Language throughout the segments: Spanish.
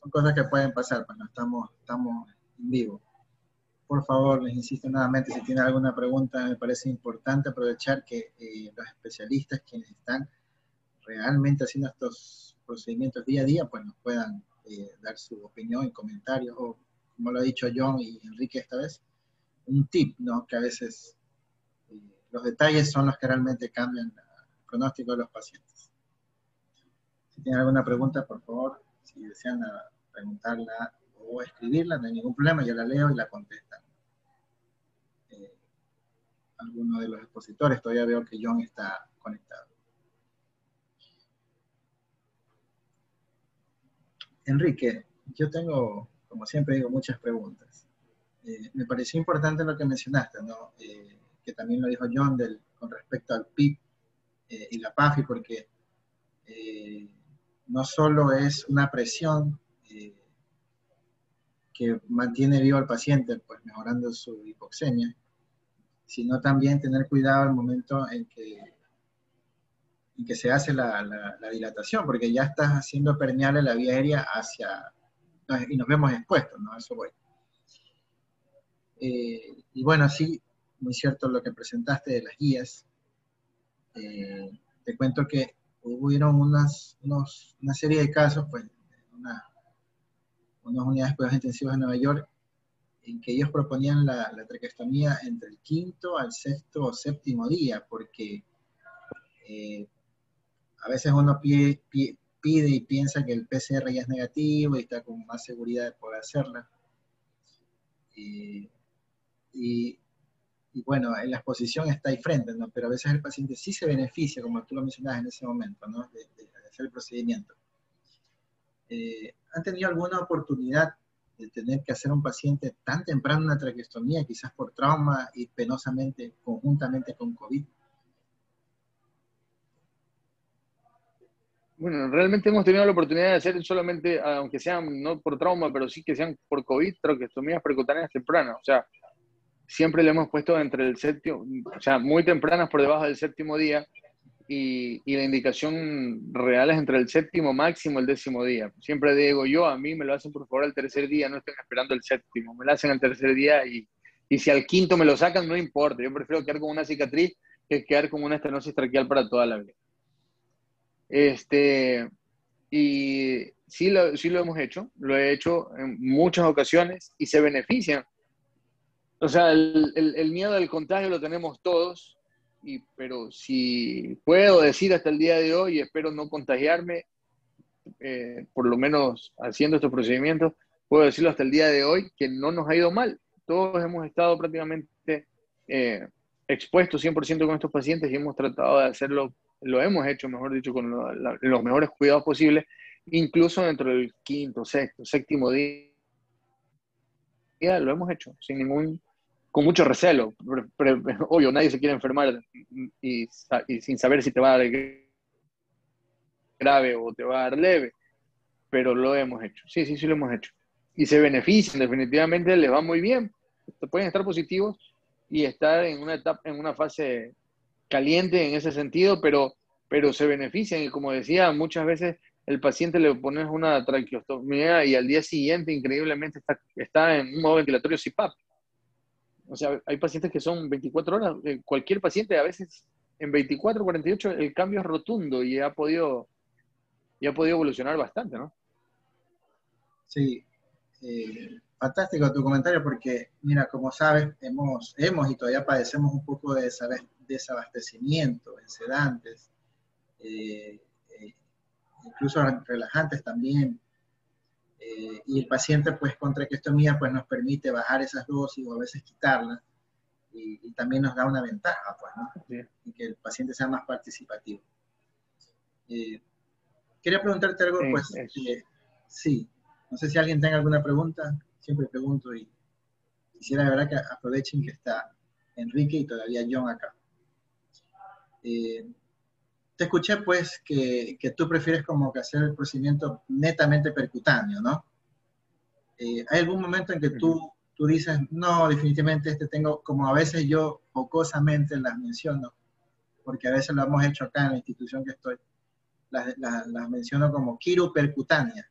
son cosas que pueden pasar, pues no estamos en vivo. Por favor, les insisto nuevamente, si tienen alguna pregunta, me parece importante aprovechar que los especialistas, quienes están realmente haciendo estos procedimientos día a día, pues nos puedan dar su opinión y comentarios, o como lo ha dicho John y Enrique esta vez, un tip, ¿no? Que a veces los detalles son los que realmente cambian el pronóstico de los pacientes. Si tienen alguna pregunta, por favor, si desean preguntarla o escribirla, no hay ningún problema, yo la leo y la contestan. Alguno de los expositores, todavía veo que John está conectado. Enrique, yo tengo, como siempre digo, muchas preguntas. Me pareció importante lo que mencionaste, ¿no? Que también lo dijo John con respecto al PIB y la PAFI, porque no solo es una presión que mantiene vivo al paciente, pues mejorando su hipoxemia, sino también tener cuidado al momento en que se hace la dilatación, porque ya estás haciendo permeable la vía aérea y nos vemos expuestos, ¿no? Eso voy. Y bueno, sí, muy cierto lo que presentaste de las guías. Te cuento que hubieron una serie de casos, pues, unas unidades de cuidados intensivos en Nueva York, en que ellos proponían la traqueostomía entre el 5º al 6º o 7º día, porque a veces uno pide y piensa que el PCR ya es negativo y está con más seguridad de poder hacerla. Y bueno, en la exposición está ahí frente, ¿no? Pero a veces el paciente sí se beneficia, como tú lo mencionabas en ese momento, ¿no? De hacer el procedimiento. ¿Han tenido alguna oportunidad de tener que hacer a un paciente tan temprano una traqueostomía, quizás por trauma y penosamente, conjuntamente con COVID? Bueno, realmente hemos tenido la oportunidad de hacer solamente, aunque sean no por trauma, pero sí que sean por COVID, traqueostomías percutáneas tempranas. O sea, siempre le hemos puesto entre el 7º, o sea, muy tempranas por debajo del 7º día, y la indicación real es entre el 7º máximo el 10º día. Siempre digo yo, a mí me lo hacen por favor al 3er día, no estén esperando el 7º, me lo hacen al 3er día y si al 5º me lo sacan, no importa. Yo prefiero quedar con una cicatriz que quedar con una estenosis traqueal para toda la vida. Y sí lo hemos hecho, lo he hecho en muchas ocasiones y se benefician. O sea, el miedo al contagio lo tenemos todos, pero si puedo decir hasta el día de hoy, y espero no contagiarme, por lo menos haciendo estos procedimientos, puedo decirlo hasta el día de hoy, que no nos ha ido mal. Todos hemos estado prácticamente expuestos 100% con estos pacientes y hemos tratado de hacerlo, lo hemos hecho, mejor dicho, con los mejores cuidados posibles, incluso dentro del 5º, 6º, 7º día, lo hemos hecho con mucho recelo. Obvio, nadie se quiere enfermar y sin saber si te va a dar grave o te va a dar leve, pero lo hemos hecho. Sí lo hemos hecho. Y se benefician, definitivamente les va muy bien. Pueden estar positivos y estar en una etapa, en una fase caliente en ese sentido, pero se benefician. Y como decía, muchas veces el paciente le pones una traqueostomía y al día siguiente, increíblemente, está en un modo ventilatorio CPAP. O sea, hay pacientes que son 24 horas, cualquier paciente a veces en 24, 48 el cambio es rotundo y ha podido evolucionar bastante, ¿no? Sí, fantástico tu comentario porque, mira, como sabes, hemos y todavía padecemos un poco de desabastecimiento en sedantes, incluso relajantes también. Y el paciente, pues, con traqueostomía, pues, nos permite bajar esas dosis o a veces quitarlas y también nos da una ventaja, pues, ¿no? Sí. Y que el paciente sea más participativo. Quería preguntarte algo, pues, sí, no sé si alguien tenga alguna pregunta, siempre pregunto y quisiera de verdad que aprovechen que está Enrique y todavía John acá. Te escuché pues que tú prefieres como que hacer el procedimiento netamente percutáneo, ¿no? ¿Hay algún momento en que tú dices, no, definitivamente tengo, como a veces yo jocosamente las menciono, porque a veces lo hemos hecho acá en la institución que estoy, las menciono como quiropercutánea,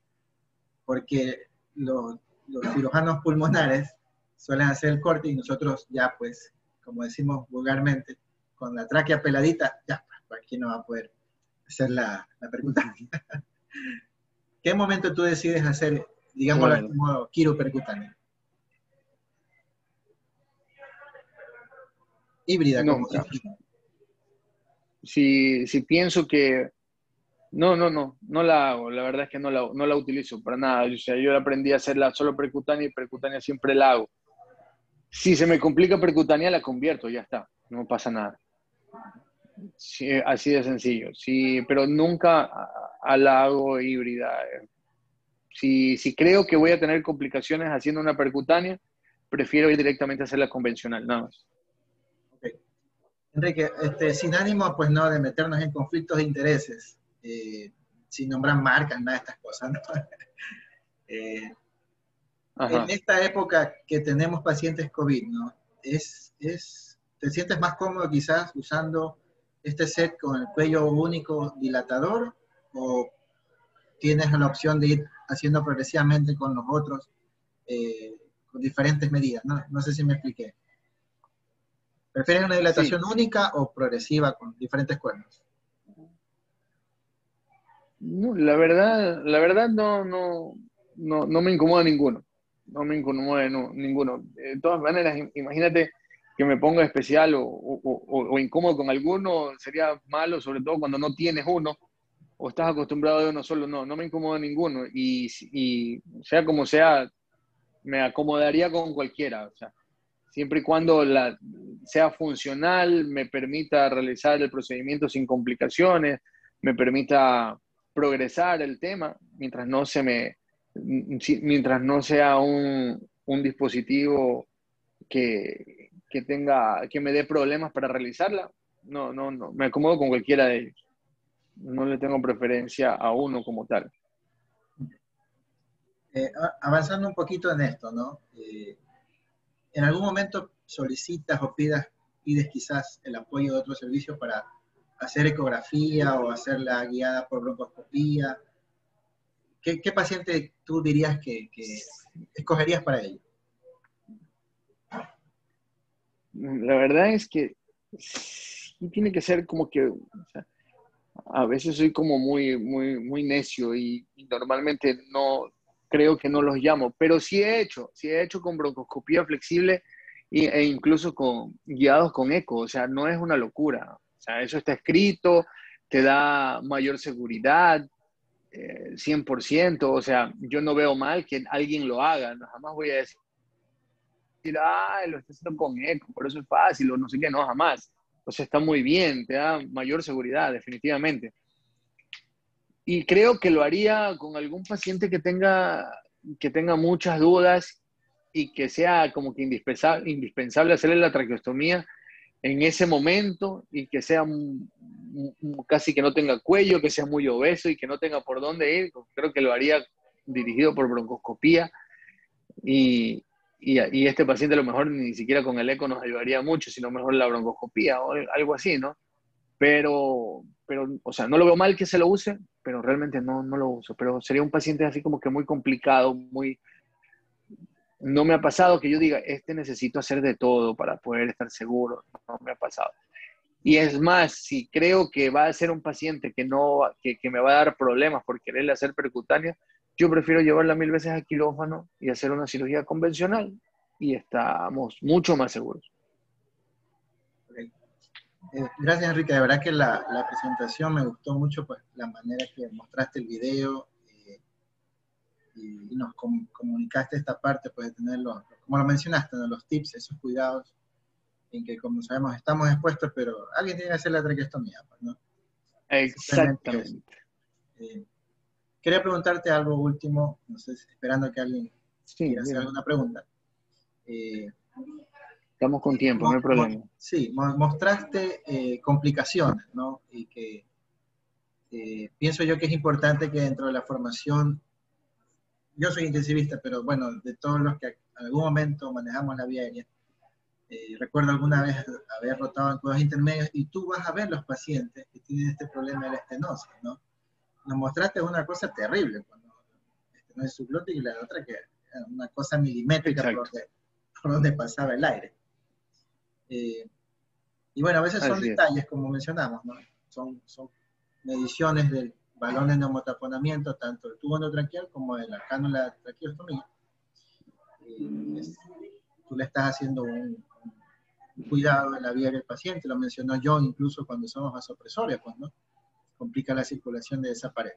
porque los cirujanos pulmonares suelen hacer el corte y nosotros ya, pues, como decimos vulgarmente, con la tráquea peladita, ya, cualquiera no va a poder hacer la percutánea. ¿Qué momento tú decides hacer, digámoslo Claro. como quiropercutánea? Híbrida, como se Nunca. dice. Si pienso que no la hago, la verdad es que no la utilizo para nada. O sea, yo aprendí a hacerla solo percutánea y percutánea siempre la hago. Si se me complica percutánea, la convierto, ya está, no pasa nada. Sí, así de sencillo. Sí, pero nunca la hago híbrida. Si creo que voy a tener complicaciones haciendo una percutánea, prefiero ir directamente a hacer la convencional, nada más. Okay. Enrique, sin ánimo, pues no, de meternos en conflictos de intereses, sin nombrar marcas, nada de estas cosas, ¿no? En Ajá. esta época que tenemos pacientes COVID, ¿no? ¿Te sientes más cómodo quizás usando este set con el cuello único dilatador o tienes la opción de ir haciendo progresivamente con los otros con diferentes medidas? No sé si me expliqué. ¿Prefieres una dilatación Sí, única o progresiva con diferentes cuernos? no, la verdad no me incomoda ninguno. No me incomoda ninguno. De todas maneras, imagínate que me ponga especial o incómodo con alguno, sería malo, sobre todo cuando no tienes uno o estás acostumbrado a uno solo. No me incomoda ninguno. Y sea como sea, me acomodaría con cualquiera. O sea, siempre y cuando sea funcional, me permita realizar el procedimiento sin complicaciones, me permita progresar el tema, mientras no sea un dispositivo que me dé problemas para realizarla, no, me acomodo con cualquiera de ellos. No le tengo preferencia a uno como tal. Avanzando un poquito en esto, ¿no? ¿En algún momento solicitas o pides quizás el apoyo de otro servicio para hacer ecografía o hacerla guiada por broncoscopía? ¿Qué paciente tú dirías que escogerías para ello? La verdad es que sí tiene que ser como que, o sea, a veces soy como muy necio y normalmente no creo que no los llamo, pero sí he hecho con broncoscopía flexible e incluso guiados con eco, o sea, no es una locura, o sea, eso está escrito, te da mayor seguridad, 100%, o sea, yo no veo mal que alguien lo haga, no, jamás voy a decir, lo está haciendo con eco, por eso es fácil, o no sé qué, no, jamás. O sea, está muy bien, te da mayor seguridad, definitivamente. Y creo que lo haría con algún paciente que tenga muchas dudas y que sea como que indispensable hacerle la traqueostomía en ese momento y que sea casi que no tenga cuello, que sea muy obeso y que no tenga por dónde ir. Creo que lo haría dirigido por broncoscopía y, y este paciente a lo mejor ni siquiera con el eco nos ayudaría mucho, sino mejor la broncoscopía o algo así, ¿no? O sea, no lo veo mal que se lo use, pero realmente no lo uso. Pero sería un paciente así como que muy complicado, no me ha pasado que yo diga, necesito hacer de todo para poder estar seguro. No me ha pasado. Y es más, si creo que va a ser un paciente que me va a dar problemas por quererle hacer percutánea, yo prefiero llevarla 1000 veces a quirófano y hacer una cirugía convencional y estamos mucho más seguros. Okay. Gracias, Enrique. De verdad que la presentación me gustó mucho, pues la manera que mostraste el video y nos comunicaste esta parte, pues de tenerlo, como lo mencionaste, ¿no? Los tips, esos cuidados en que, como sabemos, estamos expuestos, pero alguien tiene que hacer la traqueostomía, pues, ¿no? Simplemente eso. Exactamente. Eh, Quería preguntarte algo último, no sé, esperando que alguien Sí, quiera hacer dime. alguna pregunta. Eh, Estamos con tiempo, no hay problema. sí, mostraste complicaciones, ¿no? Y que pienso yo que es importante que dentro de la formación, yo soy intensivista, pero bueno, de todos los que en algún momento manejamos la vía aérea, recuerdo alguna vez haber rotado en cuidados intermedios y tú vas a ver los pacientes que tienen este problema de la estenosis, ¿no? Nos mostraste una cosa terrible cuando estenosis subglótica, y la otra que era una cosa milimétrica Exacto. por donde pasaba el aire. Y bueno, a veces son Así es. detalles, como mencionamos, ¿no? Son mediciones del balón de neumotaponamiento, tanto el tubo endotraqueal como de la cánula de traqueostomía. Tú le estás haciendo un cuidado de la vía del paciente, lo mencionó yo incluso cuando somos vasopresores, pues, ¿no? Complica la circulación de esa pared.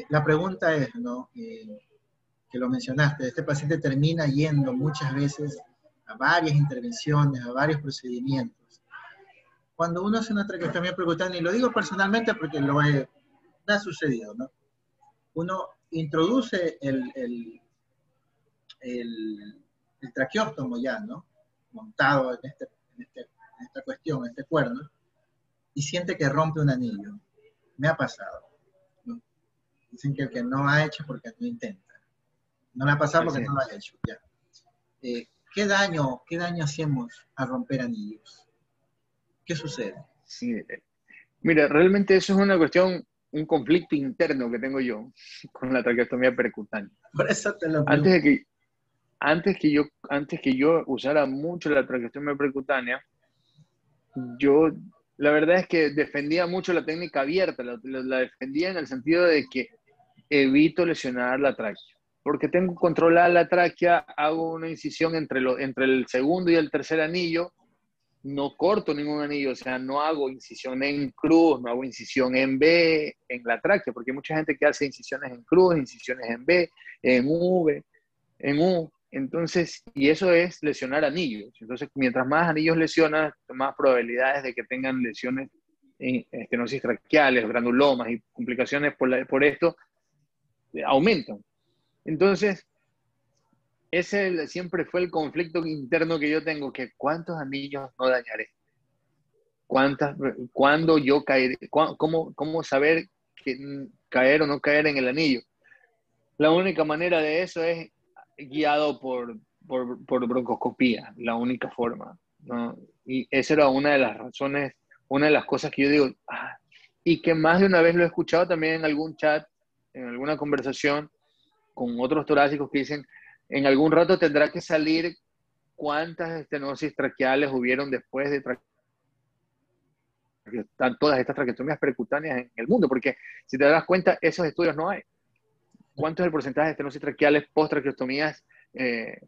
La pregunta es, ¿no? Que lo mencionaste, este paciente termina yendo muchas veces a varias intervenciones, a varios procedimientos. Cuando uno hace una traqueostomía percutánea, y lo digo personalmente porque me ha sucedido, ¿no? Uno introduce el traqueóstomo ya, ¿no? Montado en esta cuestión, en este cuerno, y siente que rompe un anillo. Me ha pasado, ¿no? Dicen que el que no ha hecho porque no intenta. No le ha pasado porque Así es. no lo ha hecho, ya. ¿Qué daño hacemos a romper anillos? ¿Qué sucede? Sí. Mira, realmente eso es una cuestión, un conflicto interno que tengo yo con la traqueostomía percutánea. Por eso te lo Antes pregunto. de que, antes que yo usara mucho la traqueostomía percutánea, yo la verdad es que defendía mucho la técnica abierta, la defendía en el sentido de que evito lesionar la tráquea. Porque tengo controlada la tráquea, hago una incisión entre el segundo y el tercer anillo, no corto ningún anillo, o sea, no hago incisión en cruz, no hago incisión en B, en la tráquea, porque hay mucha gente que hace incisiones en cruz, incisiones en B, en V, en U. Entonces, y eso es lesionar anillos. Entonces, mientras más anillos lesionas, más probabilidades de que tengan lesiones en estenosis traqueales, granulomas y complicaciones por esto aumentan. Entonces, ese siempre fue el conflicto interno que yo tengo, que cuántos anillos no dañaré, cuándo yo caeré, cómo saber que, caer o no caer en el anillo. La única manera de eso es guiado por broncoscopía, la única forma, ¿no? Y esa era una de las razones, una de las cosas que yo digo, y que más de una vez lo he escuchado también en algún chat, en alguna conversación con otros torácicos que dicen, en algún rato tendrá que salir cuántas estenosis traqueales hubieron después de todas estas traqueotomías percutáneas en el mundo, porque si te das cuenta, esos estudios no hay. ¿Cuánto es el porcentaje de estenosis traqueales post-traqueostomías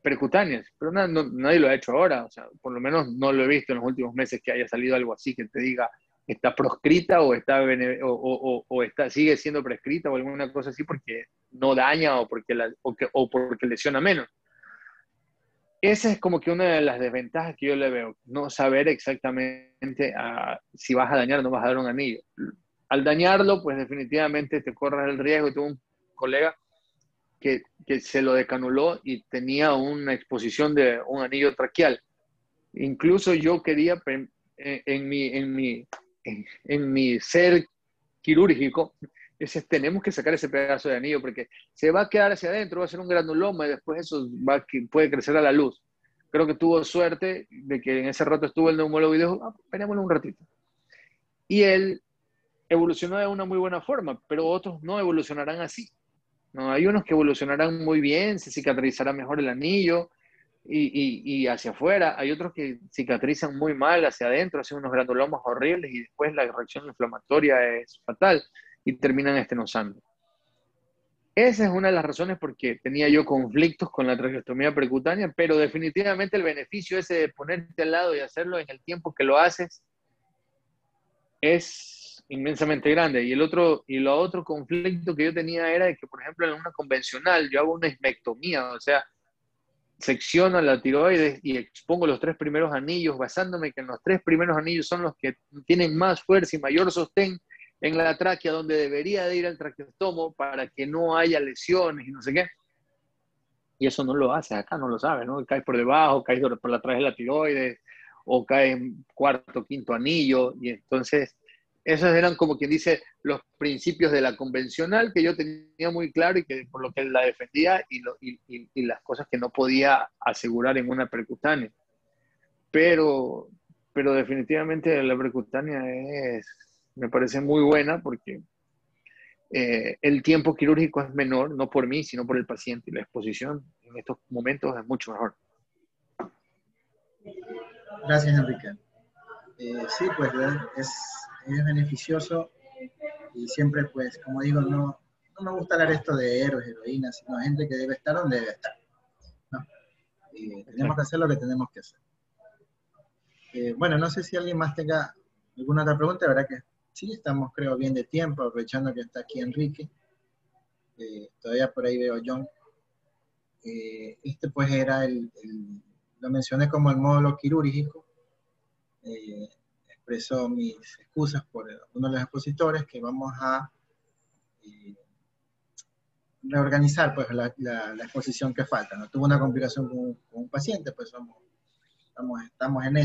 percutáneas? Pero nadie lo ha hecho ahora, o sea, por lo menos no lo he visto en los últimos meses que haya salido algo así que te diga está proscrita o está, sigue siendo prescrita o alguna cosa así porque no daña o porque lesiona menos. Esa es como que una de las desventajas que yo le veo, no saber exactamente si vas a dañar o no vas a dar un anillo. Al dañarlo, pues definitivamente te corres el riesgo. Tuve un colega que se lo decanuló y tenía una exposición de un anillo traqueal. Incluso yo quería, en mi ser quirúrgico, tenemos que sacar ese pedazo de anillo porque se va a quedar hacia adentro, va a ser un granuloma y después eso puede crecer a la luz. Creo que tuvo suerte de que en ese rato estuvo el neumólogo y dijo, esperémoslo un ratito. Y él evolucionó de una muy buena forma, pero otros no evolucionarán así. No, hay unos que evolucionarán muy bien, se cicatrizará mejor el anillo y hacia afuera. Hay otros que cicatrizan muy mal hacia adentro, hacen unos granulomas horribles y después la reacción inflamatoria es fatal y terminan estenosando. Esa es una de las razones por qué tenía yo conflictos con la traqueostomía percutánea, pero definitivamente el beneficio ese de ponerte al lado y hacerlo en el tiempo que lo haces es inmensamente grande. Y el otro conflicto que yo tenía era de que, por ejemplo, en una convencional yo hago una ismectomía, o sea, secciono la tiroides y expongo los 3 primeros anillos, basándome que en los 3 primeros anillos son los que tienen más fuerza y mayor sostén en la tráquea, donde debería de ir el traqueostomo para que no haya lesiones y no sé qué. Y eso no lo haces acá, no lo sabes, ¿no? Caes por debajo, caes por atrás de la tiroides, o caes en cuarto, quinto anillo, y entonces esos eran como quien dice los principios de la convencional que yo tenía muy claro y que por lo que la defendía y las cosas que no podía asegurar en una percutánea. Pero, pero definitivamente la percutánea me parece muy buena porque el tiempo quirúrgico es menor, no por mí, sino por el paciente. Y la exposición en estos momentos es mucho mejor. Gracias, Enrique. Sí, pues es beneficioso y siempre, pues, como digo, no me gusta hablar esto de héroes, heroínas, sino gente que debe estar donde debe estar, ¿no? Tenemos que hacer lo que tenemos que hacer. Bueno, no sé si alguien más tenga alguna otra pregunta, la verdad que sí, estamos creo bien de tiempo, aprovechando que está aquí Enrique. Todavía por ahí veo a John. Este pues era lo mencioné como el módulo quirúrgico. Expreso mis excusas por uno de los expositores que vamos a reorganizar pues la exposición que falta, ¿no? Tuvo una complicación con un paciente, pues estamos en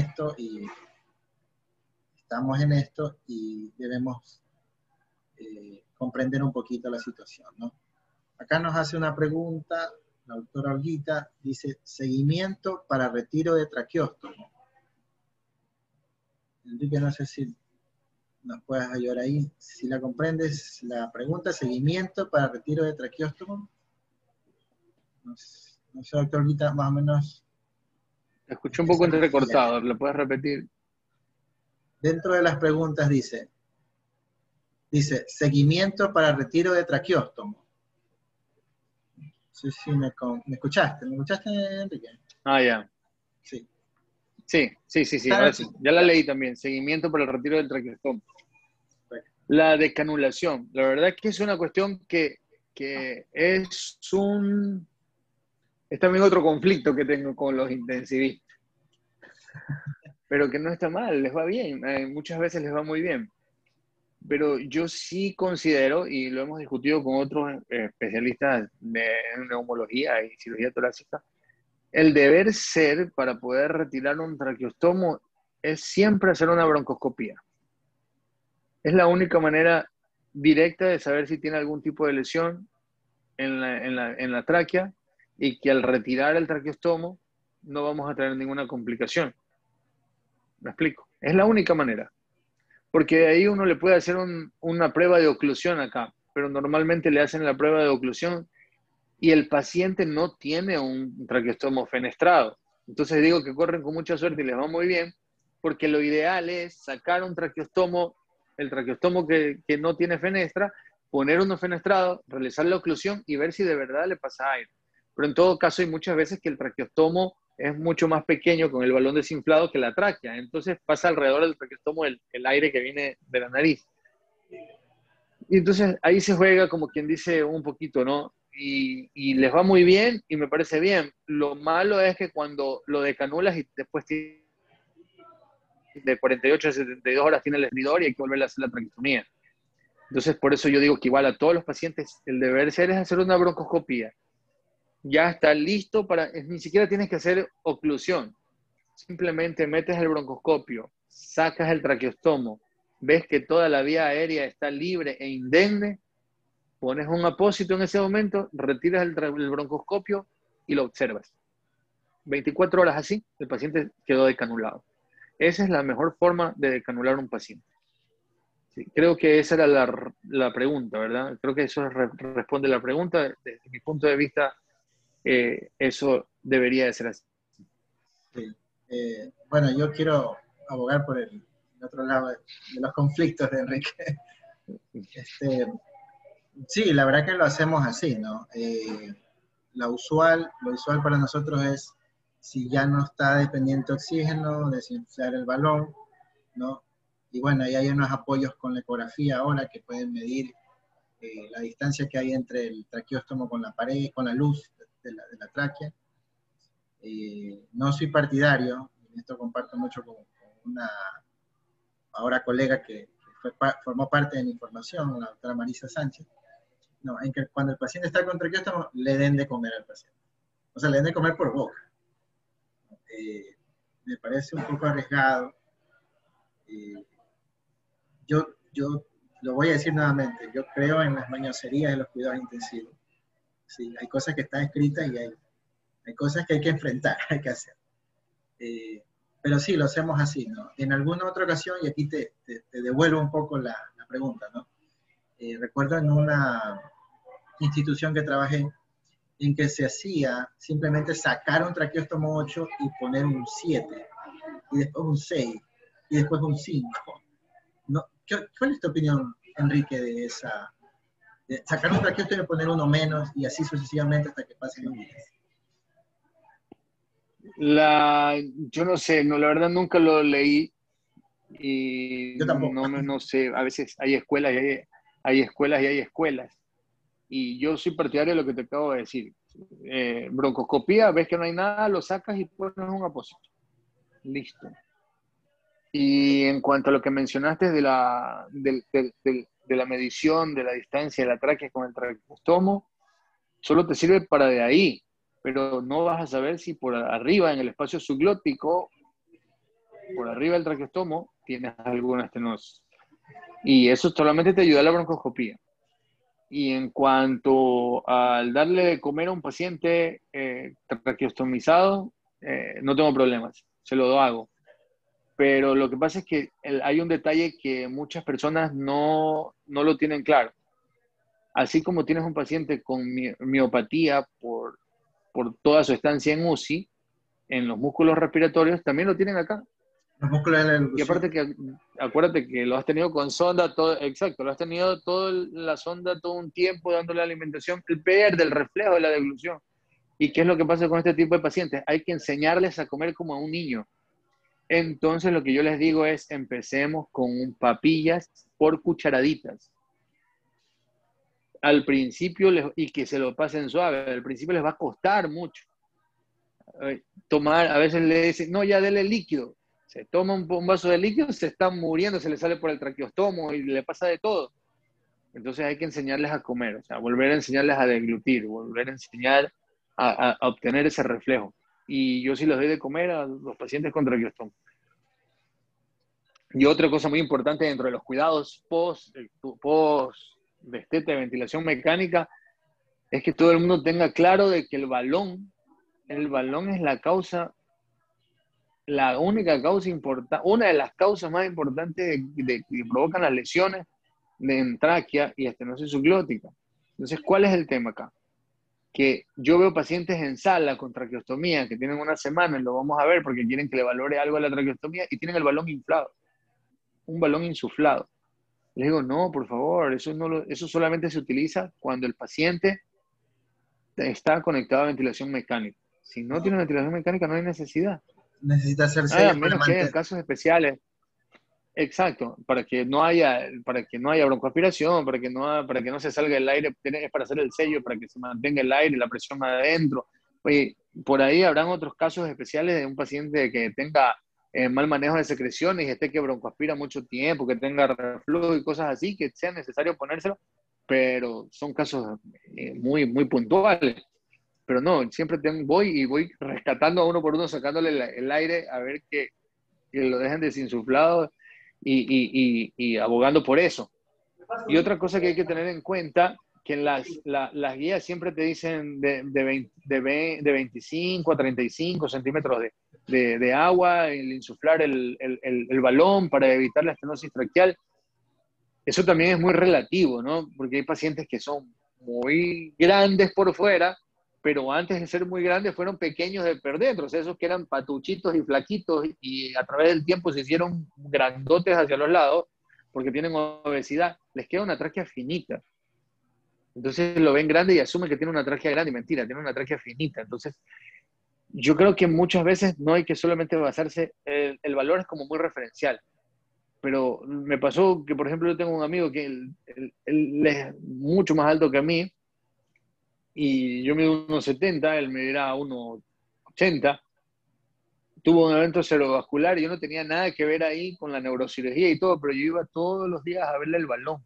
esto y debemos comprender un poquito la situación, ¿no? Acá nos hace una pregunta la doctora Olguita, dice, seguimiento para retiro de traqueóstomo. Enrique, no sé si nos puedes ayudar ahí. Si la comprendes, la pregunta, seguimiento para retiro de traqueóstomo. No sé, doctor Olguita, más o menos. Te escuché un poco entrecortado, ¿lo puedes repetir? Dentro de las preguntas dice, seguimiento para retiro de traqueóstomo. Sí, sí, ¿me escuchaste? ¿Me escuchaste, Enrique? Ah, ya. Sí. Sí, ahora sí. Ya la leí también. Seguimiento para el retiro del traqueostomo. La decanulación. La verdad que es una cuestión que es también otro conflicto que tengo con los intensivistas. Pero que no está mal, les va bien. Muchas veces les va muy bien. Pero yo sí considero, y lo hemos discutido con otros especialistas de neumología y cirugía torácica, el deber ser para poder retirar un traqueostomo es siempre hacer una broncoscopía. Es la única manera directa de saber si tiene algún tipo de lesión en la tráquea y que al retirar el traqueostomo no vamos a tener ninguna complicación. ¿Me explico? Es la única manera. Porque ahí uno le puede hacer una prueba de oclusión acá, pero normalmente le hacen la prueba de oclusión y el paciente no tiene un traqueostomo fenestrado. Entonces digo que corren con mucha suerte y les va muy bien, porque lo ideal es sacar un traqueostomo, el traqueostomo que no tiene fenestra, poner uno fenestrado, realizar la oclusión y ver si de verdad le pasa aire. Pero en todo caso hay muchas veces que el traqueostomo es mucho más pequeño con el balón desinflado que la tráquea. Entonces pasa alrededor del traqueostomo el aire que viene de la nariz. Y entonces ahí se juega como quien dice un poquito, ¿no? Y les va muy bien y me parece bien. Lo malo es que cuando lo decanulas y después de 48 a 72 horas tiene el estridor y hay que volver a hacer la traqueostomía. Entonces por eso yo digo que igual a todos los pacientes el deber ser es hacer una broncoscopía. Ya está listo ni siquiera tienes que hacer oclusión. Simplemente metes el broncoscopio, sacas el traqueostomo, ves que toda la vía aérea está libre e indemne, pones un apósito en ese momento, retiras el broncoscopio y lo observas. 24 horas así, el paciente quedó decanulado. Esa es la mejor forma de decanular un paciente. Sí, creo que esa era la pregunta, ¿verdad? Creo que eso responde la pregunta. Desde mi punto de vista, eso debería de ser así. Sí. Bueno, yo quiero abogar por el otro lado de los conflictos de Enrique. Sí, la verdad que lo hacemos así, ¿no? Lo usual para nosotros es, si ya no está dependiente oxígeno, desinflar el balón, ¿no? Y bueno, ahí hay unos apoyos con la ecografía ahora que pueden medir la distancia que hay entre el traqueóstomo con la pared, con la luz de la tráquea. No soy partidario, en esto comparto mucho con una ahora colega que formó parte de mi formación, la doctora Marisa Sánchez, no, en que cuando el paciente está con traqueóstomo, le den de comer al paciente. O sea, le den de comer por boca. Me parece un poco arriesgado. Yo lo voy a decir nuevamente, yo creo en las mañoserías de los cuidados intensivos. Sí, hay cosas que están escritas y hay cosas que hay que enfrentar, hay que hacer. Pero sí, lo hacemos así, ¿no? En alguna otra ocasión, y aquí te devuelvo un poco la pregunta, ¿no? recuerdo en una institución que trabajé, en que se hacía simplemente sacar un traqueostomo 8 y poner un 7, y después un 6, y después un 5. No, ¿cuál es tu opinión, Enrique, de esa? De sacar un traqueostomo y poner uno menos, y así sucesivamente hasta que pasen los días. Yo no sé, no, la verdad nunca lo leí y Yo tampoco. no sé, a veces hay escuelas y hay escuelas y hay escuelas. Y yo soy partidario de lo que te acabo de decir. Broncoscopía, ves que no hay nada, lo sacas y pones un apósito. Listo. Y en cuanto a lo que mencionaste de la medición, de la distancia de la tráquea con el traqueostomo, solo te sirve para de ahí, pero no vas a saber si por arriba, en el espacio subglótico, por arriba del traqueostomo, tienes alguna estenosis. Y eso solamente te ayuda a la broncoscopía. Y en cuanto al darle de comer a un paciente traqueostomizado, no tengo problemas, se lo hago. Pero lo que pasa es que hay un detalle que muchas personas no lo tienen claro. Así como tienes un paciente con miopatía por toda su estancia en UCI, en los músculos respiratorios, también lo tienen acá. Los músculos de la Y evolución. aparte que, acuérdate que lo has tenido con sonda, todo, exacto, lo has tenido toda la sonda todo un tiempo dándole alimentación, pierde el reflejo de la deglución. ¿Y qué es lo que pasa con este tipo de pacientes? Hay que enseñarles a comer como a un niño. Entonces lo que yo les digo es, empecemos con papillas por cucharaditas. Al principio, y que se lo pasen suave, al principio les va a costar mucho. Tomar, a veces le dicen, no, ya dele líquido. Se toma un vaso de líquido, se está muriendo, se le sale por el traqueostomo y le pasa de todo. Entonces hay que enseñarles a comer, o sea, volver a enseñarles a deglutir, volver a enseñar a obtener ese reflejo. Y yo sí les doy de comer a los pacientes con traqueostomo. Y otra cosa muy importante dentro de los cuidados post destete de ventilación mecánica es que todo el mundo tenga claro de que el balón es la causa, la única causa importante, una de las causas más importantes que provocan las lesiones de tráquea y estenosis subglótica. Entonces, ¿cuál es el tema acá? Que yo veo pacientes en sala con traqueostomía que tienen una semana, y lo vamos a ver porque quieren que le valore algo a la traqueostomía y tienen el balón inflado, un balón insuflado. Les digo, no, por favor, eso solamente se utiliza cuando el paciente está conectado a ventilación mecánica. Si no tiene ventilación mecánica, no hay necesidad. Necesita hacer A sello para menos que hayan mantener. casos especiales. Exacto, para que no haya broncoaspiración, para que no se salga el aire, es para hacer el sello, para que se mantenga el aire, la presión adentro. Oye, por ahí habrán otros casos especiales de un paciente que tenga mal manejo de secreciones y esté que broncoaspira mucho tiempo, que tenga reflujo y cosas así, que sea necesario ponérselo, pero son casos muy puntuales. Pero no, siempre voy rescatando a uno por uno, sacándole el aire a ver que lo dejen desinsuflado y abogando por eso. Y otra cosa que hay que tener en cuenta, que en las guías siempre te dicen de 25 a 35 centímetros de agua, el insuflar el balón para evitar la estenosis traqueal. Eso también es muy relativo, ¿no? Porque hay pacientes que son muy grandes por fuera, pero antes de ser muy grandes fueron pequeños de por dentro, o sea, esos que eran patuchitos y flaquitos y a través del tiempo se hicieron grandotes hacia los lados porque tienen obesidad, les queda una tráquea finita. Entonces lo ven grande y asumen que tiene una tráquea grande y mentira, tiene una tráquea finita. Entonces yo creo que muchas veces no hay que solamente basarse, el valor es como muy referencial. Pero me pasó que, por ejemplo, yo tengo un amigo que él es mucho más alto que mí y yo mido 1,70, él me dirá 1,80. Tuvo un evento cerebrovascular y yo no tenía nada que ver ahí con la neurocirugía y todo, pero yo iba todos los días a verle el balón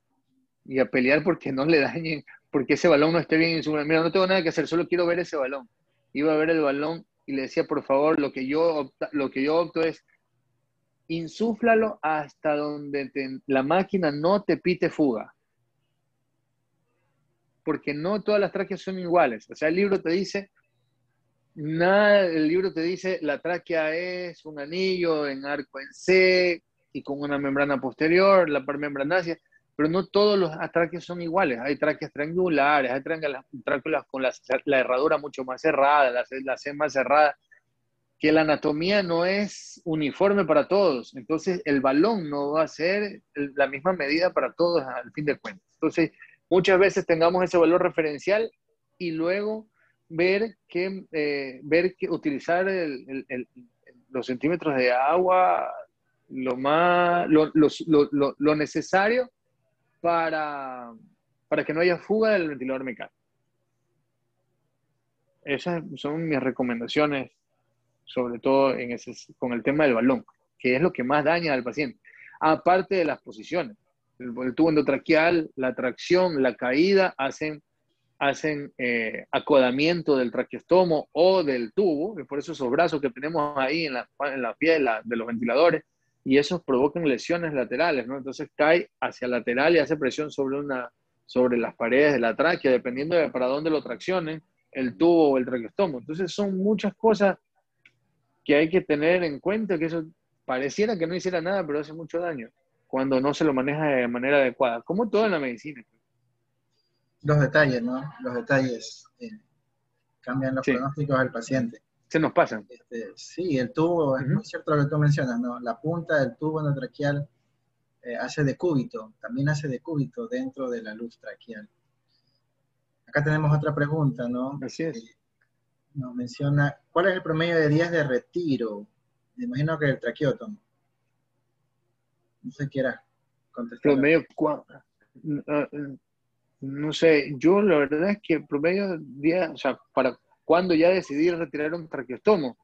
y a pelear porque no le dañen, porque ese balón no esté bien en su... Mira, no tengo nada que hacer, solo quiero ver ese balón. Iba a ver el balón y le decía, por favor, lo que yo opto es insúflalo hasta donde la máquina no te pite fuga. Porque no todas las tráqueas son iguales. O sea, el libro te dice, la tráquea es un anillo en arco en C y con una membrana posterior, la par membranácea. pero no todos los tráqueos son iguales. Hay tráqueos triangulares, hay tráqueos con la herradura mucho más cerrada, la C más cerrada, que la anatomía no es uniforme para todos. Entonces, el balón no va a ser la misma medida para todos al fin de cuentas. Entonces, muchas veces tengamos ese valor referencial y luego ver que utilizar los centímetros de agua lo necesario para que no haya fuga del ventilador mecánico. Esas son mis recomendaciones, sobre todo con el tema del balón, que es lo que más daña al paciente. Aparte de las posiciones, el tubo endotraqueal, la tracción, la caída, hacen acodamiento del traqueostomo o del tubo, y por eso esos brazos que tenemos ahí en la piel de los ventiladores, y esos provocan lesiones laterales, ¿no? Entonces cae hacia lateral y hace presión sobre las paredes de la tráquea, dependiendo de para dónde lo traccionen, el tubo o el traqueostomo. Entonces son muchas cosas que hay que tener en cuenta, que eso pareciera que no hiciera nada, pero hace mucho daño cuando no se lo maneja de manera adecuada, como todo en la medicina. Los detalles, ¿no? Los detalles cambian los Sí, pronósticos del paciente. se nos pasan. Sí, el tubo, es muy cierto lo que tú mencionas, ¿no? La punta del tubo endotraqueal hace de cúbito, también hace de cúbito dentro de la luz traqueal. Acá tenemos otra pregunta, ¿no? Así es. Nos menciona, ¿cuál es el promedio de días de retiro? Me imagino que el traqueótomo. No sé si quieras contestar. Promedio, no sé, yo la verdad es que promedio día, o sea, para cuando ya decidí retirar un traqueostomo.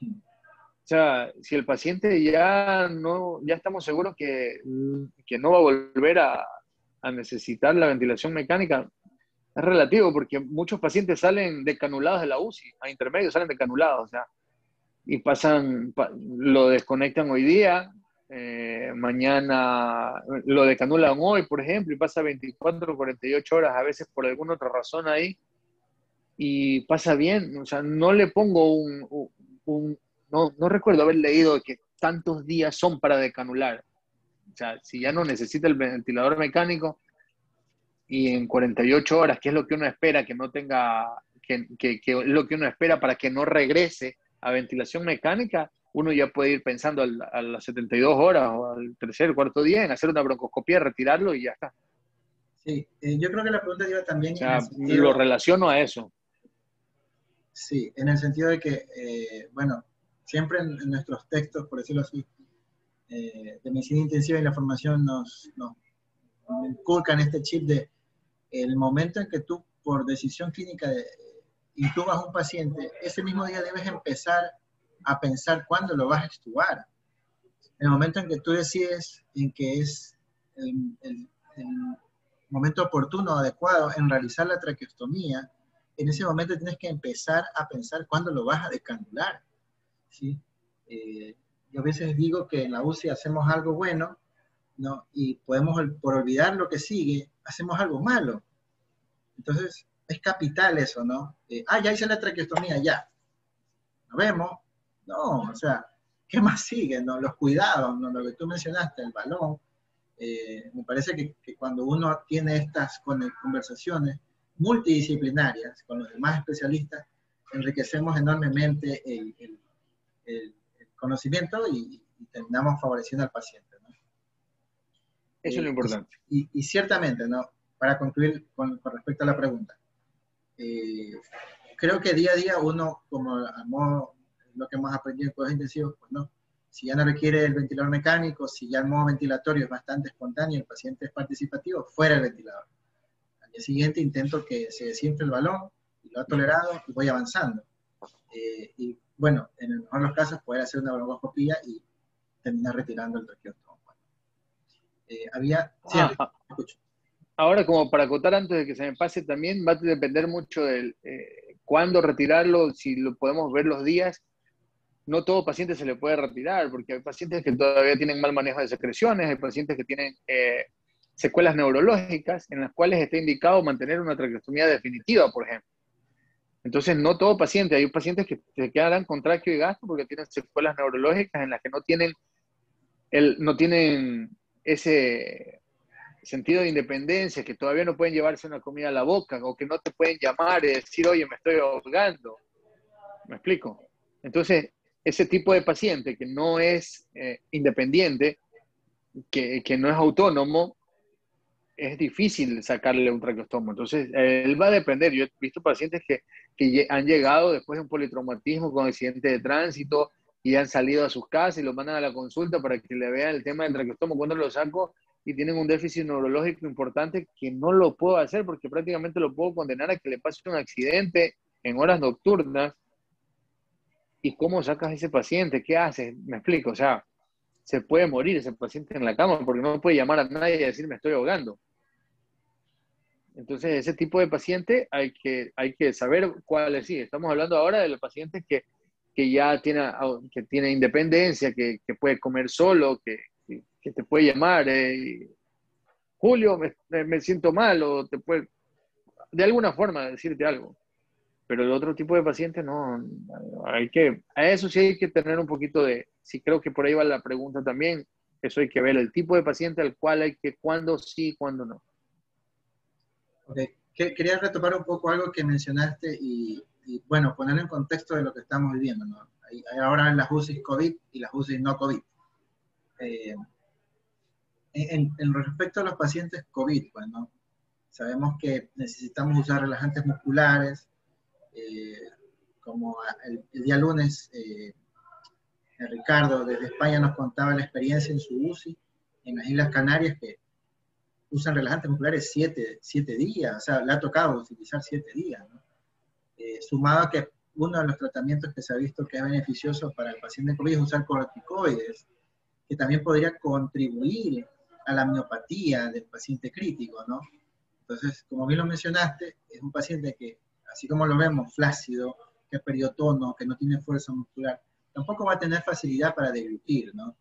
O sea, si el paciente ya estamos seguros que no va a volver a necesitar la ventilación mecánica, es relativo, porque muchos pacientes salen decanulados de la UCI, a intermedio salen decanulados, o sea, y lo desconectan hoy día, mañana lo decanulan hoy, por ejemplo, y pasa 24 o 48 horas, a veces por alguna otra razón ahí, y pasa bien, o sea, no le pongo no recuerdo haber leído que tantos días son para decanular. O sea, si ya no necesita el ventilador mecánico y en 48 horas, que es lo que uno espera, que no tenga, que es lo que uno espera para que no regrese a ventilación mecánica, uno ya puede ir pensando a las 72 horas o al tercer, cuarto día en hacer una broncoscopía, retirarlo y ya está. Sí, yo creo que la pregunta iba también O en el sea, lo sentido, relaciono a eso. sí, en el sentido de que, bueno, siempre en nuestros textos, por decirlo así, de medicina intensiva y la formación nos inculcan este chip de el momento en que tú, por decisión clínica, intubas a un paciente, ese mismo día debes empezar a pensar cuándo lo vas a extubar. En el momento en que tú decides en que es el momento oportuno, adecuado en realizar la traqueostomía, en ese momento tienes que empezar a pensar cuándo lo vas a decanular, ¿sí? Yo a veces digo que en la UCI hacemos algo bueno, ¿no? Y podemos, por olvidar lo que sigue, hacemos algo malo. Entonces, es capital eso, ¿no? Ya hice la traqueostomía, ya. Nos vemos. No, o sea, ¿qué más sigue? ¿No? Los cuidados, ¿no? Lo que tú mencionaste, el balón. Me parece que cuando uno tiene estas conversaciones multidisciplinarias con los demás especialistas, enriquecemos enormemente el conocimiento y terminamos favoreciendo al paciente, ¿no? Eso es lo importante. Y ciertamente, ¿no? Para concluir con respecto a la pregunta, creo que día a día uno, como lo que hemos aprendido en cuidados intensivos, pues no, si ya no requiere el ventilador mecánico, si ya el modo ventilatorio es bastante espontáneo, el paciente es participativo, fuera el ventilador. Al día siguiente intento que se desinfle el balón, y lo ha tolerado, y voy avanzando. Y bueno, en el mejor de los casos, poder hacer una broncoscopía y terminar retirando el traqueostomo. Sí, escucho. Ahora, como para acotar antes de que se me pase, también va a depender mucho de cuándo retirarlo, si lo podemos ver los días. No todo paciente se le puede retirar, porque hay pacientes que todavía tienen mal manejo de secreciones, hay pacientes que tienen secuelas neurológicas en las cuales está indicado mantener una traqueostomía definitiva, por ejemplo. Entonces, no todo paciente, hay pacientes que se quedarán con tráqueo y gasto porque tienen secuelas neurológicas en las que no tienen ese sentido de independencia, que todavía no pueden llevarse una comida a la boca, o que no te pueden llamar y decir, oye, me estoy ahogando. ¿Me explico? Entonces, ese tipo de paciente que no es independiente, que no es autónomo, es difícil sacarle un traqueostomo. Entonces, él va a depender. Yo he visto pacientes que han llegado después de un politraumatismo con accidente de tránsito y han salido a sus casas y los mandan a la consulta para que le vean el tema del traqueostomo cuando lo saco y tienen un déficit neurológico importante que no lo puedo hacer porque prácticamente lo puedo condenar a que le pase un accidente en horas nocturnas. ¿Y cómo sacas a ese paciente? ¿Qué haces? Me explico. O sea, se puede morir ese paciente en la cama porque no puede llamar a nadie y decir me estoy ahogando. Entonces, ese tipo de paciente hay que saber cuáles sí. Estamos hablando ahora de los pacientes que ya que tiene independencia, que puede comer solo, que te puede llamar, Julio, me siento mal, o te puede, de alguna forma, decirte algo. Pero el otro tipo de paciente no, a eso sí hay que tener un poquito sí creo que por ahí va la pregunta también, eso hay que ver, el tipo de paciente al cual hay que, cuándo sí, cuándo no. Ok, quería retomar un poco algo que mencionaste y, bueno, ponerlo en contexto de lo que estamos viviendo, ¿no? Hay ahora las UCI COVID y las UCI no COVID. En respecto a los pacientes COVID, bueno, sabemos que necesitamos usar relajantes musculares, como el día lunes, Ricardo desde España nos contaba la experiencia en su UCI en las Islas Canarias, que usan relajantes musculares 7 días, o sea, le ha tocado utilizar 7 días, ¿no? Sumado a que uno de los tratamientos que se ha visto que es beneficioso para el paciente COVID es usar corticoides, que también podría contribuir a la miopatía del paciente crítico, ¿no? Entonces, como bien lo mencionaste, es un paciente que, así como lo vemos, flácido, que ha perdido tono, que no tiene fuerza muscular, tampoco va a tener facilidad para deglutir, ¿no?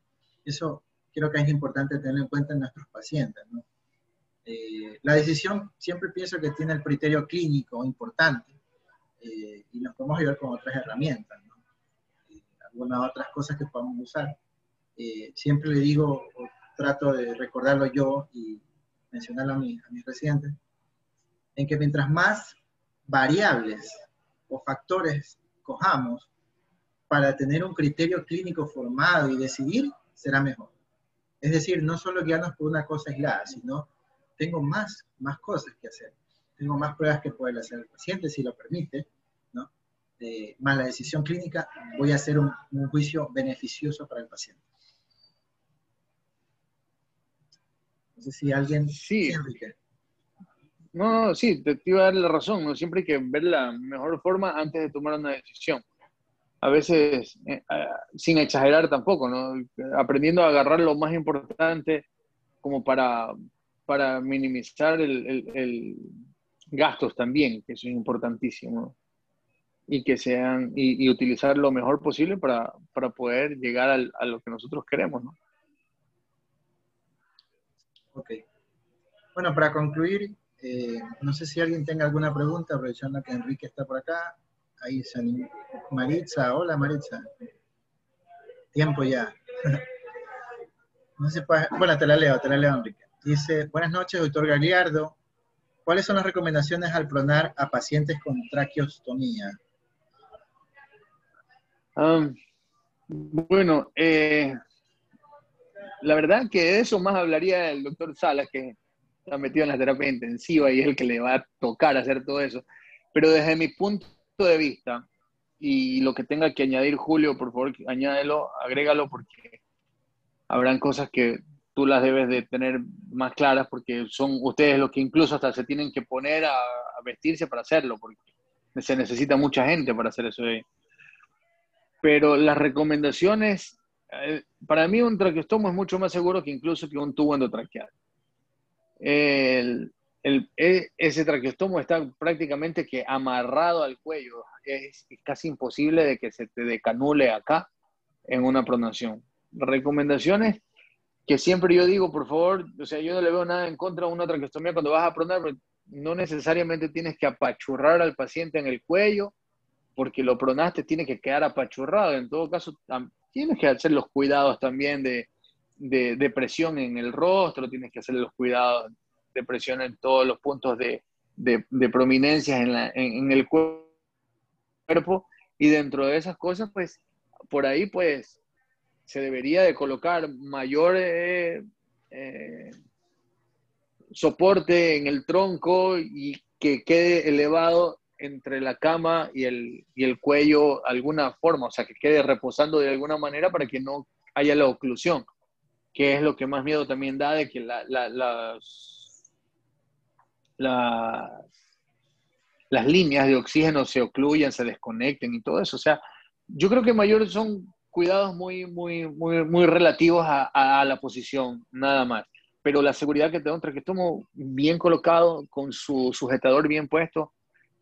Eso creo que es importante tenerlo en cuenta en nuestros pacientes, ¿no? La decisión siempre pienso que tiene el criterio clínico importante y nos podemos ayudar con otras herramientas, ¿no? Algunas otras cosas que podemos usar. Siempre le digo, o trato de recordarlo yo y mencionarlo a mis residentes, en que mientras más variables o factores cojamos para tener un criterio clínico formado y decidir, será mejor. Es decir, no solo guiarnos por una cosa aislada, sino tengo más cosas que hacer. Tengo más pruebas que poder hacer el paciente, si lo permite, ¿no? Más la decisión clínica, voy a hacer un juicio beneficioso para el paciente. No sé si alguien... Sí. Enrique. No, sí, te iba a dar la razón, ¿no? Siempre hay que ver la mejor forma antes de tomar una decisión. A veces, sin exagerar tampoco, ¿no? Aprendiendo a agarrar lo más importante como para minimizar el gastos también, que eso es importantísimo, ¿no? Y utilizar lo mejor posible para poder llegar a lo que nosotros queremos, ¿no? Ok. Bueno, para concluir, no sé si alguien tenga alguna pregunta, aprovechando que Enrique está por acá. Ahí Maritza, hola Maritza. Tiempo ya. No sé, bueno, te la leo, Enrique. Dice, buenas noches, doctor Gagliardo. ¿Cuáles son las recomendaciones al pronar a pacientes con traqueostomía? Bueno, la verdad que de eso más hablaría el doctor Salas, que está metido en la terapia intensiva y es el que le va a tocar hacer todo eso. Pero desde mi punto de vista, y lo que tenga que añadir Julio, por favor, añádelo, agrégalo, porque habrán cosas que tú las debes de tener más claras, porque son ustedes los que incluso hasta se tienen que poner a vestirse para hacerlo, porque se necesita mucha gente para hacer eso. Pero las recomendaciones, para mí un traqueostomo es mucho más seguro que incluso que un tubo endotraqueal. Ese traqueostomo está prácticamente que amarrado al cuello. Es casi imposible de que se te decanule acá en una pronación. Recomendaciones que siempre yo digo, por favor, o sea, yo no le veo nada en contra de una traqueostomía cuando vas a pronar, pero no necesariamente tienes que apachurrar al paciente en el cuello, porque lo pronaste, tiene que quedar apachurrado. En todo caso, tienes que hacer los cuidados también de presión en el rostro, tienes que hacer los cuidados de presión en todos los puntos de prominencias en el cuerpo, y dentro de esas cosas, pues, por ahí, pues, se debería de colocar mayor soporte en el tronco y que quede elevado entre la cama y el cuello alguna forma, o sea, que quede reposando de alguna manera para que no haya la oclusión, que es lo que más miedo también da de que las líneas de oxígeno se ocluyan, se desconecten y todo eso. O sea, yo creo que mayor son cuidados muy relativos a la posición, nada más. Pero la seguridad que te da un traqueostomo bien colocado, con su sujetador bien puesto,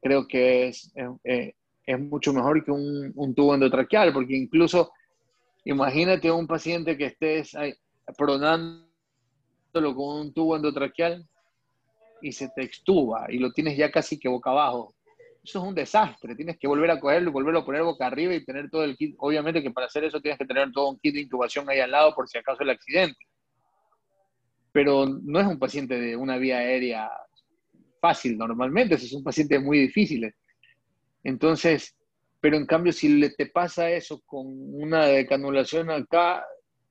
creo que es mucho mejor que un tubo endotraqueal, porque incluso imagínate a un paciente que estés ahí, pronándolo con un tubo endotraqueal y se te extuba y lo tienes ya casi que boca abajo. Eso es un desastre. Tienes que volver a cogerlo y volverlo a poner boca arriba y tener todo el kit. Obviamente que para hacer eso tienes que tener todo un kit de intubación ahí al lado por si acaso el accidente. Pero no es un paciente de una vía aérea fácil normalmente, esos son pacientes muy difíciles. Entonces, pero en cambio si te pasa eso con una decanulación acá,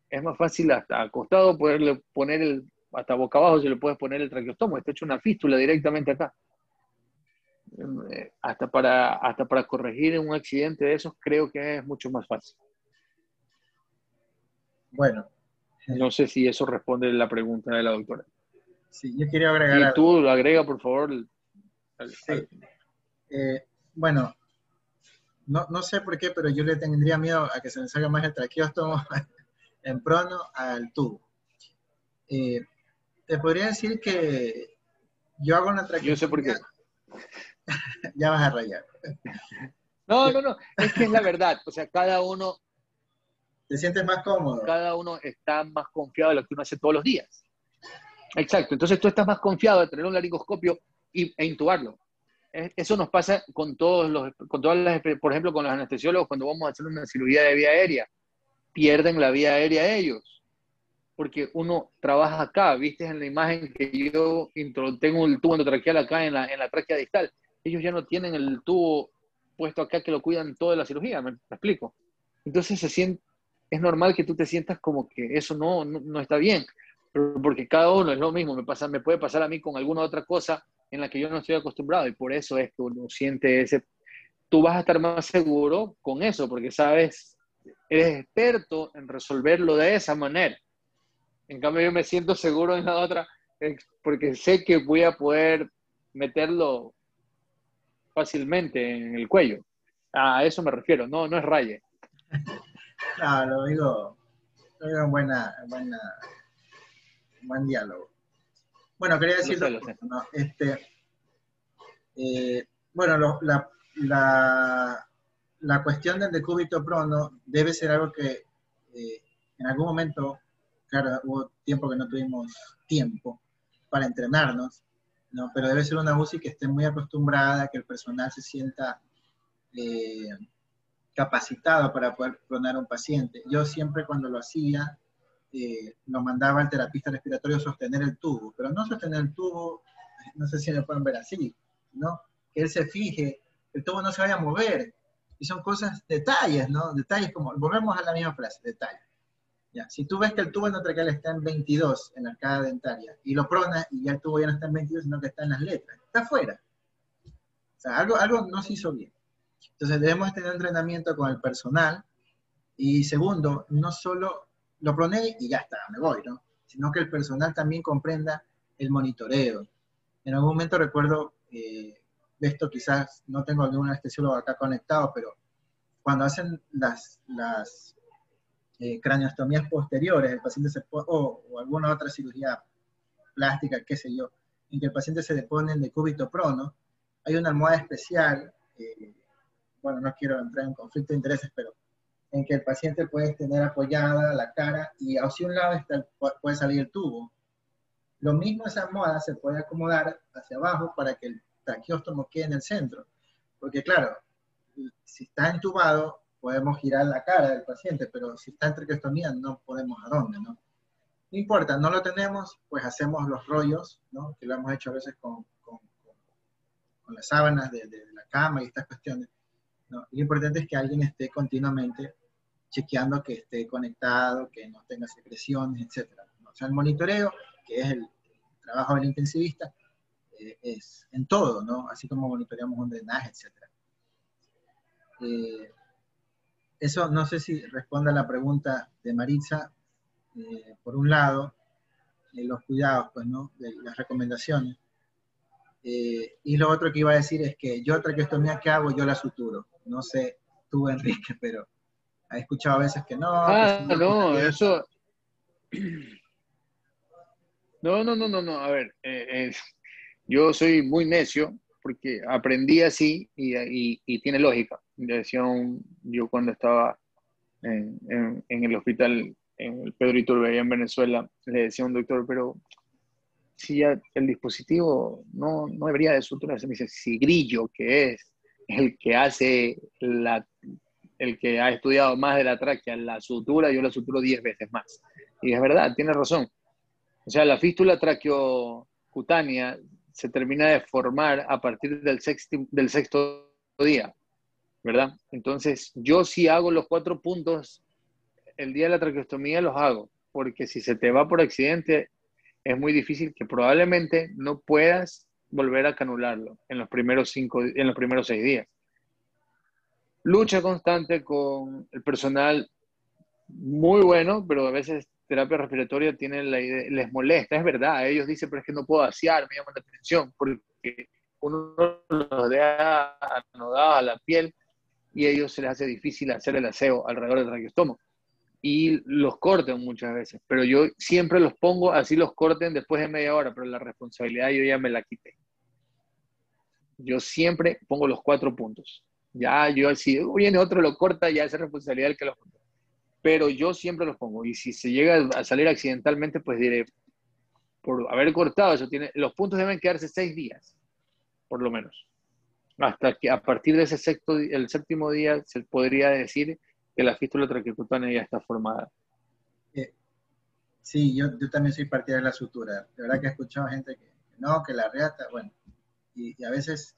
es más fácil hasta acostado poderle poner hasta boca abajo se le puedes poner el traqueostomo, está hecho una fístula directamente acá. Hasta para corregir un accidente de esos creo que es mucho más fácil. Bueno, No sé si eso responde a la pregunta de la doctora. sí, yo quería agregar Y algo. tú agrega, por favor. Sí. Bueno, no sé por qué, pero yo le tendría miedo a que se me salga más el traqueóstomo en prono al tubo. Te podría decir que yo hago una Yo sé por traqueostomía, qué. ya vas a rayar. No, es que es la verdad. O sea, ¿Te sientes más cómodo? cada uno está más confiado de lo que uno hace todos los días. Exacto. Entonces tú estás más confiado de tener un laringoscopio e intubarlo. Eso nos pasa con por ejemplo, con los anestesiólogos cuando vamos a hacer una cirugía de vía aérea. Pierden la vía aérea ellos, porque uno trabaja acá, viste en la imagen que yo tengo el tubo endotraqueal acá en la tráquea distal. Ellos ya no tienen el tubo puesto acá que lo cuidan toda la cirugía, ¿me explico? Entonces es normal que tú te sientas como que eso no está bien, porque cada uno es lo mismo, me puede pasar a mí con alguna otra cosa en la que yo no estoy acostumbrado y por eso es que uno siente tú vas a estar más seguro con eso, porque sabes, eres experto en resolverlo de esa manera. En cambio, yo me siento seguro en la otra porque sé que voy a poder meterlo fácilmente en el cuello. A eso me refiero, no es raye. No, lo digo en buen diálogo. Bueno, quería Lo decir sé, dos lo sé. cosas, ¿no? Bueno, la cuestión del decúbito prono debe ser algo que en algún momento, claro, hubo tiempo que no tuvimos tiempo para entrenarnos, ¿no? Pero debe ser una UCI que esté muy acostumbrada, que el personal se sienta eh, capacitado para poder pronar a un paciente. Yo siempre cuando lo hacía, lo mandaba al terapista respiratorio a sostener el tubo, pero no sostener el tubo, no sé si lo pueden ver así, ¿no? Que él se fije, el tubo no se vaya a mover, y son cosas, detalles, ¿no? Detalles como, volvemos a la misma frase, detalles. Ya, si tú ves que el tubo endotraqueal está en 22 en la arcada dentaria y lo pronas y ya el tubo ya no está en 22, sino que está en las letras, está afuera. O sea, algo no se hizo bien. Entonces debemos tener entrenamiento con el personal y segundo, no solo lo proné y ya está, me voy, ¿no? Sino que el personal también comprenda el monitoreo. En algún momento recuerdo, de esto quizás no tengo algún anestesiólogo acá conectado, pero cuando hacen las craneostomías posteriores, el paciente o alguna otra cirugía plástica, qué sé yo, en que el paciente se depone en decúbito prono, hay una almohada especial, bueno, no quiero entrar en conflicto de intereses, pero en que el paciente puede tener apoyada la cara y hacia un lado puede salir el tubo. Lo mismo esa almohada se puede acomodar hacia abajo para que el traqueóstomo quede en el centro. Porque claro, si está entubado, podemos girar la cara del paciente, pero si está en traqueostomía no podemos a dónde, ¿no? No importa, no lo tenemos, pues hacemos los rollos, ¿no? Que lo hemos hecho a veces con las sábanas de la cama y estas cuestiones, ¿no? Lo importante es que alguien esté continuamente chequeando que esté conectado, que no tenga secreciones, etc. ¿No? O sea, el monitoreo, que es el trabajo del intensivista, es en todo, ¿no? Así como monitoreamos un drenaje, etc. Eso no sé si responde a la pregunta de Maritza. Por un lado, los cuidados, pues, ¿no? De las recomendaciones. Y lo otro que iba a decir es que yo traqueostomía que hago, yo la suturo. No sé tú, Enrique, pero he escuchado a veces que no, que si Ah, no, que la no, abierta. eso, no. A ver, yo soy muy necio porque aprendí así y tiene lógica. Yo cuando estaba en el hospital, en el Pedro Iturbe, allá en Venezuela, le decía a un doctor, pero si ya el dispositivo no debería de suturarse. Me dice, si Grillo, que es el que hace el que ha estudiado más de la tráquea, la sutura, yo la suturo 10 veces más. Y es verdad, tiene razón. O sea, la fístula traqueocutánea se termina de formar a partir del sexto día, ¿verdad? Entonces, yo sí hago los 4 puntos el día de la traqueostomía, los hago, porque si se te va por accidente, es muy difícil que probablemente no puedas volver a canularlo en los primeros 6 días. Lucha constante con el personal muy bueno, pero a veces terapia respiratoria tienen la idea, les molesta, es verdad, ellos dicen, pero es que no puedo asear, me llama la atención, porque uno los deja anodados a la piel y a ellos se les hace difícil hacer el aseo alrededor del traqueostomo. Y los cortan muchas veces, pero yo siempre los pongo, así los corten después de media hora, pero la responsabilidad yo ya me la quité. Yo siempre pongo los 4 puntos. Ya, yo si viene otro lo corta, ya es responsabilidad del que los corta. Pero yo siempre los pongo. Y si se llega a salir accidentalmente, pues diré, por haber cortado, eso tiene, los puntos deben quedarse 6 días, por lo menos. Hasta que a partir de el séptimo día se podría decir que la fístula traqueocutánea ya está formada. Sí, yo también soy partidario de la sutura. De verdad que he escuchado gente que no, que la reata, bueno, y a veces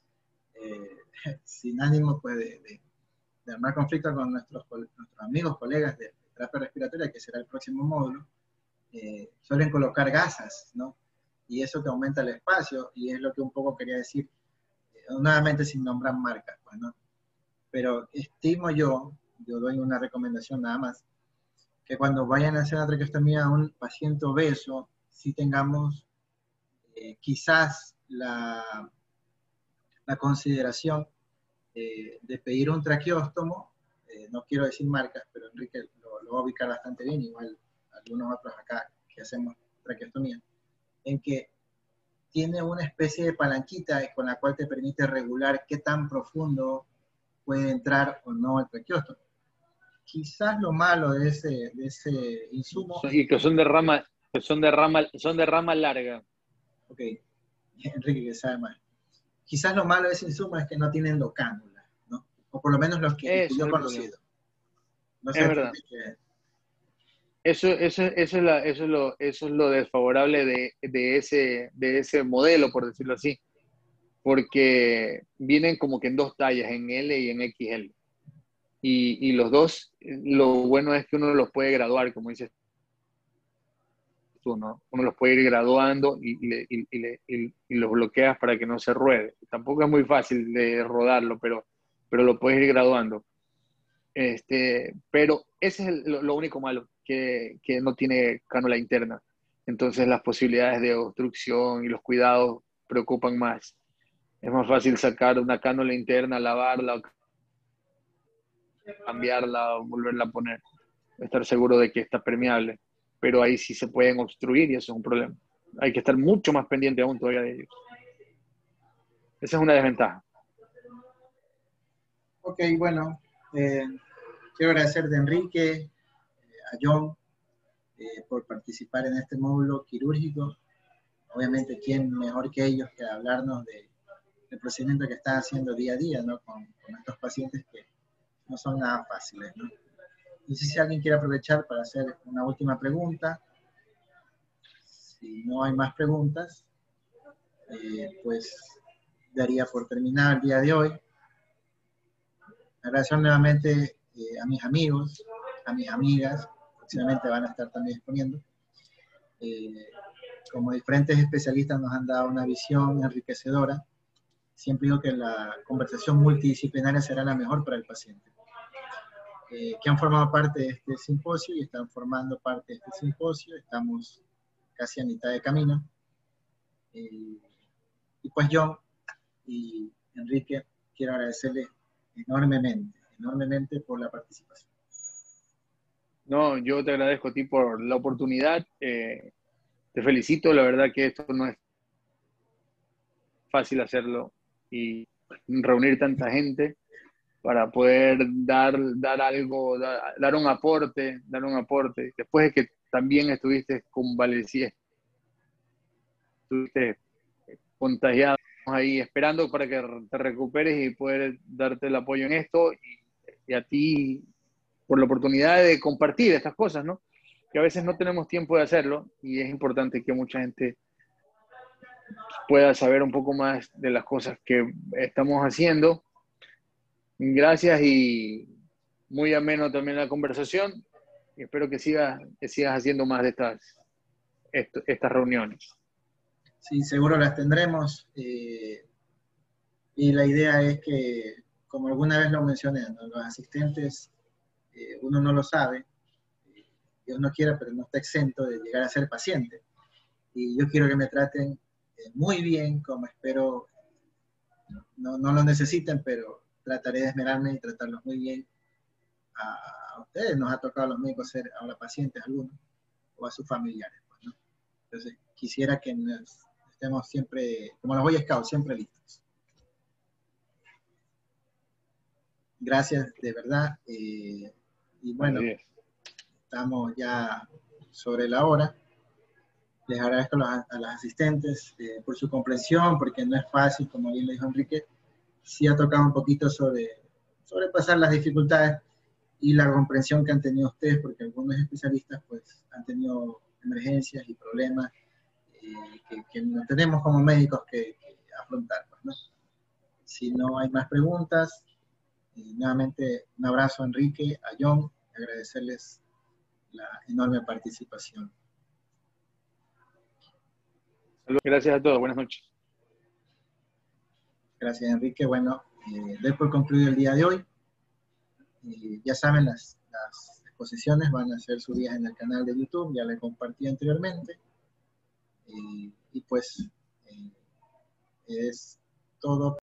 eh, sin ánimo pues de armar conflicto con nuestros amigos, colegas de terapia respiratoria, que será el próximo módulo, suelen colocar gasas, ¿no? Y eso te aumenta el espacio, y es lo que un poco quería decir, nuevamente sin nombrar marcas, pues, ¿no? Pero estimo yo doy una recomendación nada más, que cuando vayan a hacer la traqueostomía a un paciente obeso, sí tengamos quizás la consideración de pedir un traqueóstomo, no quiero decir marcas, pero Enrique lo va a ubicar bastante bien, igual algunos otros acá que hacemos traqueostomía, en que tiene una especie de palanquita con la cual te permite regular qué tan profundo puede entrar o no el traqueóstomo. Quizás lo malo de ese insumo es Y que son de rama larga. ok, Enrique que sabe más. Quizás lo malo de ese insumo es que no tienen locánula, ¿no? O por lo menos los que Ese es yo he el problema. conocido. No sé, Es verdad. Enrique. Eso es lo desfavorable de ese modelo, por decirlo así, porque vienen como que en dos tallas, en L y en XL. Y los dos, lo bueno es que uno los puede graduar, como dices tú, ¿no? Uno los puede ir graduando y los bloqueas para que no se ruede. Tampoco es muy fácil de rodarlo, pero lo puedes ir graduando. Pero ese es lo único malo, que no tiene cánula interna. Entonces las posibilidades de obstrucción y los cuidados preocupan más. Es más fácil sacar una cánula interna, lavarla, cambiarla o volverla a poner. Estar seguro de que está permeable. Pero ahí sí se pueden obstruir y eso es un problema. Hay que estar mucho más pendiente aún todavía de ellos. Esa es una desventaja. Ok, bueno, quiero agradecerte, Enrique, a John, por participar en este módulo quirúrgico. Obviamente, ¿quién mejor que ellos que hablarnos del procedimiento que están haciendo día a día, ¿no? Con estos pacientes que no son nada fáciles, ¿no? No sé si alguien quiere aprovechar para hacer una última pregunta. Si no hay más preguntas, pues daría por terminar el día de hoy. Agradecer nuevamente a mis amigos, a mis amigas, próximamente van a estar también exponiendo. Como diferentes especialistas nos han dado una visión enriquecedora. Siempre digo que la conversación multidisciplinaria será la mejor para el paciente. Que han formado parte de este simposio y están formando parte de este simposio. Estamos casi a mitad de camino. Y pues John y Enrique, quiero agradecerles enormemente por la participación. No, yo te agradezco a ti por la oportunidad. Te felicito, la verdad que esto no es fácil hacerlo y reunir tanta gente para poder dar algo, dar un aporte, Después de que también estuviste convalecido, estuviste contagiado ahí, esperando para que te recuperes y poder darte el apoyo en esto, y a ti por la oportunidad de compartir estas cosas, ¿no? Que a veces no tenemos tiempo de hacerlo, y es importante que mucha gente pueda saber un poco más de las cosas que estamos haciendo. Gracias, y muy ameno también la conversación. Y espero que sigas haciendo más de estas reuniones. Sí, seguro las tendremos. Y la idea es que, como alguna vez lo mencioné, ¿no? Los asistentes, uno no lo sabe, Dios no quiera, pero no está exento de llegar a ser paciente. Y yo quiero que me traten muy bien, como espero, no lo necesiten, pero trataré de esmerarme y tratarlos muy bien. A ustedes nos ha tocado a los médicos ser ahora pacientes algunos, o a sus familiares, pues, ¿no? Entonces, quisiera que estemos siempre, como los Boy Scouts, siempre listos. Gracias, de verdad. Y bueno, estamos ya sobre la hora. Les agradezco a los asistentes por su comprensión, porque no es fácil, como bien le dijo Enrique. Sí ha tocado un poquito sobrepasar las dificultades y la comprensión que han tenido ustedes, porque algunos especialistas pues han tenido emergencias y problemas que no tenemos como médicos que afrontar, pues, ¿no? Si no hay más preguntas, nuevamente un abrazo a Enrique, a John, agradecerles la enorme participación. Gracias a todos, buenas noches. Gracias, Enrique. Bueno, doy por concluido el día de hoy. Ya saben, las exposiciones van a ser subidas en el canal de YouTube, ya le compartí anteriormente. Y pues es todo.